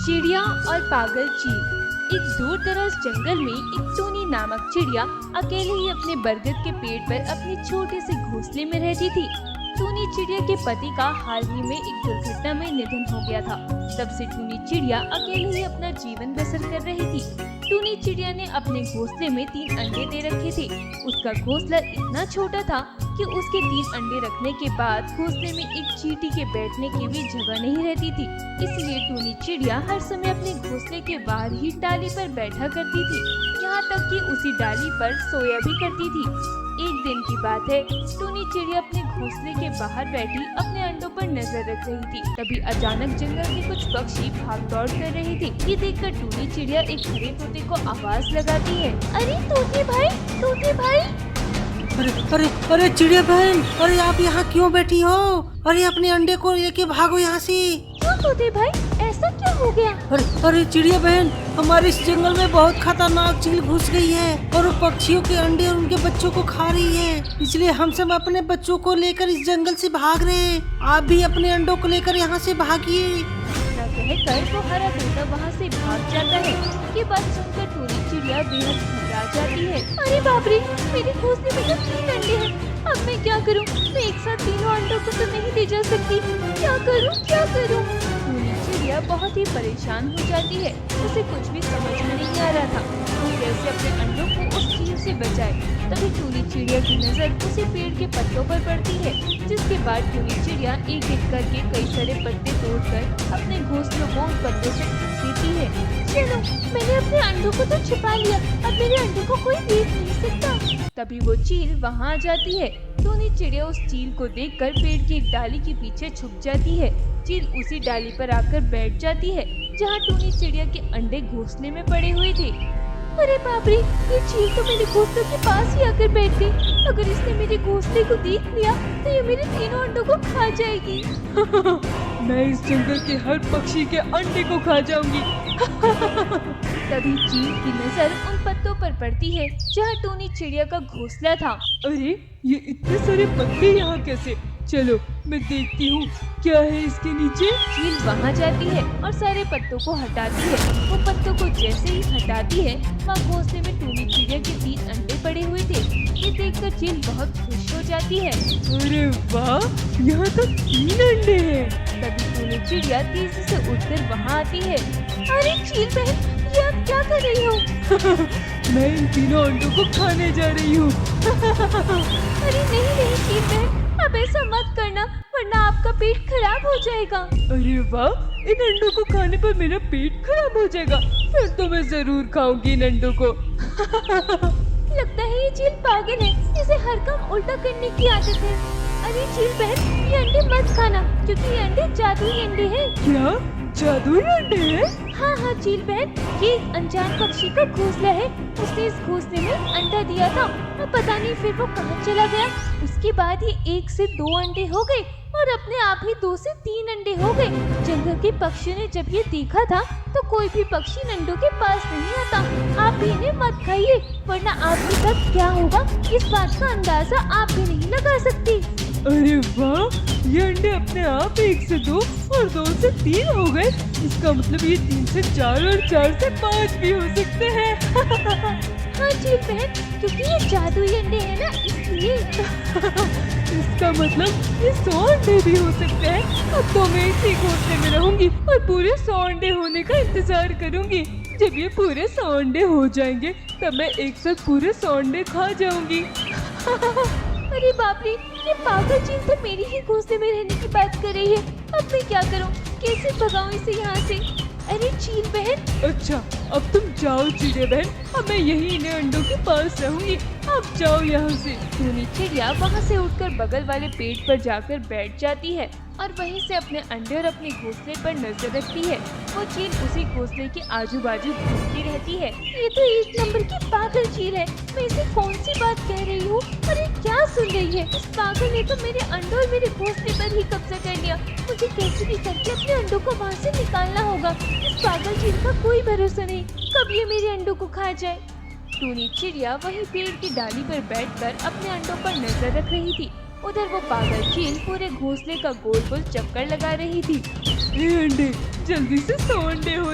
चिड़िया और पागल चील। एक दूर दराज जंगल में एक टूनी नामक चिड़िया अकेले ही अपने बरगद के पेड़ पर अपने छोटे से घोंसले में रहती थी। टूनी चिड़िया के पति का हाल ही में एक दुर्घटना में निधन हो गया था। तब से टूनी चिड़िया अकेले ही अपना जीवन बसर कर रही थी। टूनी चिड़िया ने अपने घोंसले में 3 अंडे दे रखे थे। उसका घोंसला इतना छोटा था कि उसके 3 अंडे रखने के बाद घोंसले में एक चींटी के बैठने की भी जगह नहीं रहती थी। इसलिए टूनी चिड़िया हर समय अपने घोंसले के बाहर ही डाली पर बैठा करती थी, यहाँ तक कि उसी डाली पर सोया भी करती थी। एक दिन की बात है, टूनी चिड़िया अपने घोंसले के बाहर बैठी अपने अंडों पर नजर रख रही थी। तभी अचानक जंगल के कुछ पक्षी भाग दौड़ कर रहे थे। ये देखकर टूनी चिड़िया एक हरे तोते को आवाज लगाती है, अरे तोते भाई, तोते भाई। अरे अरे अरे चिड़िया बहन, अरे आप यहाँ क्यों बैठी हो? अरे अपने अंडे को लेके भागो यहाँ से। क्यों तोते भाई, ऐसा क्या हो गया? अरे अरे चिड़िया बहन, हमारे इस जंगल में बहुत खतरनाक चील घुस गई है और वो पक्षियों के अंडे और उनके बच्चों को खा रही है। इसलिए हम सब अपने बच्चों को लेकर इस जंगल से भाग रहे हैं। आप भी अपने अंडों को लेकर यहाँ से भागिए। कहकर वो हरा तोता वहाँ से भाग जाता है। ये बात सुनकर टूनी चिड़िया बेहद घबरा जाती है। अरे बाप रे, मेरे घोंसले में तो 3 अंडे हैं। अब मैं क्या करूँ? मैं एक साथ तीनों अंडों को तो नहीं ले जा सकती। क्या करूँ, क्या करूँ? टूनी चिड़िया बहुत ही परेशान हो जाती है। उसे कुछ भी समझ में नहीं आ रहा था वो कैसे अपने अंडों को उस चील से बचाए। तभी टूनी चिड़िया की नजर उसी पेड़ के पत्तों पर पड़ती है, जिसके बाद टूनी चिड़िया एक एक करके कई सारे पत्ते तोड़कर अपने घोंसलों को उन पत्तों से ढक देती है। चलो, मैंने अपने अंडों को तो छुपा लिया, अब मेरे अंडों को कोई देख नहीं सकता। तभी वो चील वहाँ आ जाती है। टूनी चिड़िया उस चील को देखकर पेड़ की एक डाली के पीछे छुप जाती है। चील उसी डाली पर आकर बैठ जाती है जहाँ टूनी चिड़िया के अंडे घोंसले में पड़े हुए थे। अरे बाप रे, ये चील तो मेरे घोंसले के पास ही आकर बैठ गई। अगर इसने मेरे घोंसले को देख लिया तो ये मेरे तीनों अंडों को खा जाएगी। मैं इस जंगल के हर पक्षी के अंडे को खा जाऊंगी। तभी चील की नजर उन पत्तों पर पड़ती है जहाँ टूनी चिड़िया का घोंसला था। अरे ये इतने सारे पत्ते यहाँ कैसे? चलो मैं देखती हूँ क्या है इसके नीचे। चील वहाँ जाती है और सारे पत्तों को हटाती है। वो पत्तों को जैसे ही हटाती है, वहाँ घोंसले में टूनी चिड़िया के 3 अंडे पड़े हुए थे। ये देखकर चील बहुत खुश हो जाती है। अरे वाह, यहाँ तो 3 अंडे हैं। तभी टूनी चिड़िया तेजी से उठकर वहाँ आती है। अरे चील बहन, ये आप क्या कर रही हो? मैं इन तीनों अंडों को खाने जा रही हूँ। अरे नहीं नहीं चील बहन, अब ऐसा मत करना वरना आपका पेट खराब हो जाएगा। अरे वाह, इन अंडों को खाने पर मेरा पेट खराब हो जाएगा। फिर तो मैं जरूर खाऊंगी इन अंडों को। लगता है ये चील पागल है, इसे हर काम उल्टा करने की आदत है। अरे चील बहन, ये अंडे मत खाना क्योंकि ये अंडे जादुई अंडे हैं। क्या जादुई अंडे हैं? हाँ हाँ चील बहन, ये एक अनजान पक्षी का घोंसला है। उसने इस घोंसले में अंडा दिया था और पता नहीं फिर वो कहाँ चला गया। उसके बाद ही 1 से 2 अंडे हो गए और अपने आप ही 2 से 3 अंडे हो गए। जंगल के पक्षियों ने जब ये देखा था तो कोई भी पक्षी इन अंडों के पास नहीं आता। आप भी इन्हें मत खाइए वरना आपके साथ क्या होगा इस बात का अंदाजा आप भी नहीं लगा सकती। अरे वाह, ये अंडे अपने आप 1 से 2 और 2 से 3 हो गए। इसका मतलब ये 3 से 4 और 4 से 5 भी हो सकते हैं। हाँ जी बहन, क्योंकि ये जादुई अंडे हैं ना, इसलिए। इसका मतलब ये 100 अंडे भी हो सकते हैं। अब तो मैं इसी घोंसले में रहूंगी और पूरे 100 अंडे होने का इंतजार करूंगी। जब ये पूरे 100 अंडे हो जाएंगे तब मैं एक साथ पूरे 100 अंडे खा जाऊंगी। अरे बाप रे, ये पागल चील तो मेरी ही घोंसले में रहने की बात कर रही है। अब मैं क्या करूं? कैसे भगाऊं इसे यहाँ से? अरे चील बहन। अच्छा, अब तुम जाओ चिड़िया बहन, अब मैं यही इन्हें अंडों के पास रहूंगी। अब जाओ यहाँ से। टूनी चिड़िया वहाँ से उठकर बगल वाले पेड़ पर जाकर बैठ जाती है और वहीं से अपने अंडे और अपने घोंसले पर नजर रखती है। वो चील उसी घोंसले के आजू बाजू घूमती रहती है। ये तो 1 नंबर की पागल चील है। मैं इसे कौन सी बात कह रही हूँ और ये क्या सुन रही है? इस पागल ने तो मेरे अंडों और मेरे घोंसले पर ही कब्जा कर लिया। मुझे कैसे भी करके अपने अंडों को वहाँ से निकालना होगा। इस पागल चील का कोई भरोसा नहीं, कब ये मेरे अंडों को खा जाए। टूनी चिड़िया वहीं पेड़ की डाली पर बैठकर अपने अंडों पर नजर रख रही थी। उधर वो पागल चील पूरे घोंसले का गोल गोल चक्कर लगा रही थी। ये अंडे जल्दी से 100 अंडे हो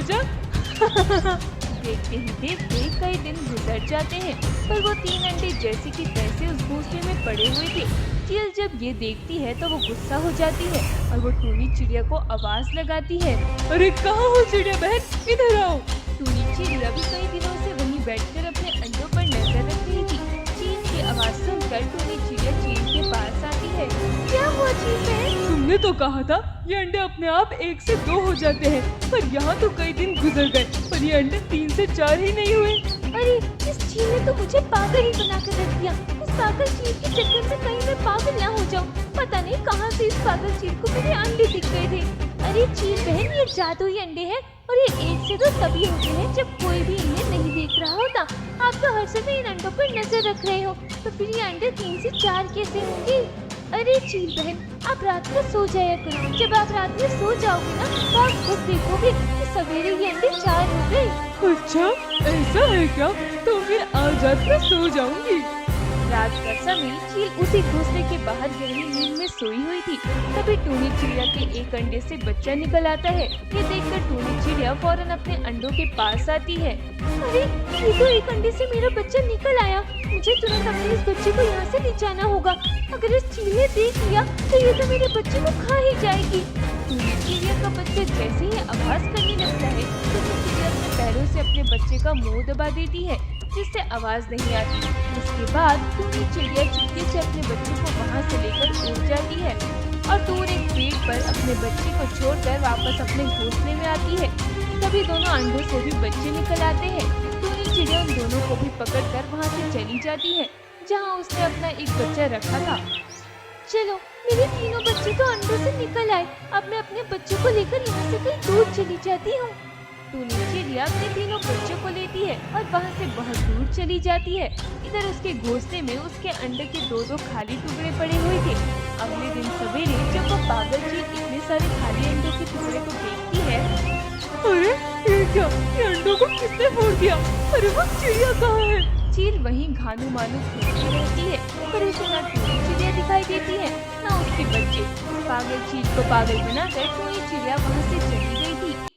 देखते ही देखते कई दिन गुजर जाते हैं, पर वो 3 अंडे जैसे कि तैसे उस घोंसले में पड़े हुए थे। चील जब ये देखती है तो वो गुस्सा हो जाती है और वो टूनी चिड़िया को आवाज लगाती है। अरे कहाँ हो चिड़िया बहन, इधर आओ। टूनी चिड़िया भी कई दिनों से वहीं बैठकर अपने अंडों पर नजर रख रही थी। चील की आवाज सुनकर टूनी चिड़िया चील के पास आती है। क्या हुआ चील बहन? तुमने तो कहा था ये अंडे अपने आप 1 से 2 हो जाते हैं, पर यहाँ तो कई दिन गुजर गए पर ये अंडे 3 से 4 ही नहीं हुए। अरे इस चील ने तो मुझे पागल ही बना कर रख दिया। इस पागल चील के चक्कर में कहीं मैं पागल ना हो जाऊं। पता नहीं कहां से इस पागल चील को मेरे अंडे दिख गए थे। अरे चील बहन, ये जादुई अंडे हैं और ये 1 से 2 तभी होते हैं जब कोई भी इन्हें नहीं देख रहा होता। आप तो हर समय इन अंडों पर नजर रख रहे हो, तो फिर ये अंडे 3 से 4 कैसे होंगे? अरे चील बहन, आप रात को सो जाया करो। जब आप रात में सो जाओगे ना तो आप खुद देखोगे कि सवेरे ये अंडे 4 हो गए। अच्छा ऐसा है क्या? तो फिर आज रात में सो जाऊंगी। रात का समय चील उसी घोंसले के बाहर गहरी नींद में सोई हुई थी। तभी टूनी चिड़िया के एक अंडे से बच्चा निकल आता है। ये देखकर टूनी चिड़िया फौरन अपने अंडों के पास आती है। अरे ये तो एक अंडे से मेरा बच्चा निकल आया। मुझे तुरंत अपने इस बच्चे को यहाँ से ले जाना होगा। अगर इस चील ने देख लिया तो ये तो मेरे बच्चे को खा ही जाएगी। टूनी चिड़िया का बच्चा जैसे ही आवाज करने लगता है, टूनी चिड़िया अपने पैरों से अपने बच्चे का मुंह दबा देती है, जिससे आवाज नहीं आती। उसके बाद टूनी चिड़िया चुपके से अपने बच्चे को वहाँ से लेकर उड़ जाती है और दूर एक पेड़ पर अपने बच्चे को छोड़कर वापस अपने घोंसले में आती है। तभी दोनों अंडों से भी बच्चे निकल आते हैं। टूनी चिड़िया उन दोनों को भी पकड़कर वहाँ से चली जाती है जहाँ उसने अपना एक बच्चा रखा था। चलो, मेरे तीनों बच्चे तो अंडों से निकल आए। अब मैं अपने बच्चों को लेकर यहाँ से कहीं दूर चली जाती हूँ। टूनी चिड़िया अपने तीनों बच्चों को लेती है और वहाँ से बहुत दूर चली जाती है। इधर उसके घोंसले में उसके अंडे के 2-2 खाली टुकड़े पड़े हुए थे। अगले दिन सवेरे जब वो पागल चील इतने सारे खाली अंडों के टुकड़े को देखती है। अरे ये क्या, ये अंडों को किसने फोड़ दिया? अरे वो चिड़िया कहाँ है? चील वहीं घानू मानू घूमती रहती है, पर उसे न टूनी चिड़िया दिखाई देती है न उसके बच्चे। पागल चील को पागल बनाकर टूनी चिड़िया वहाँ से चली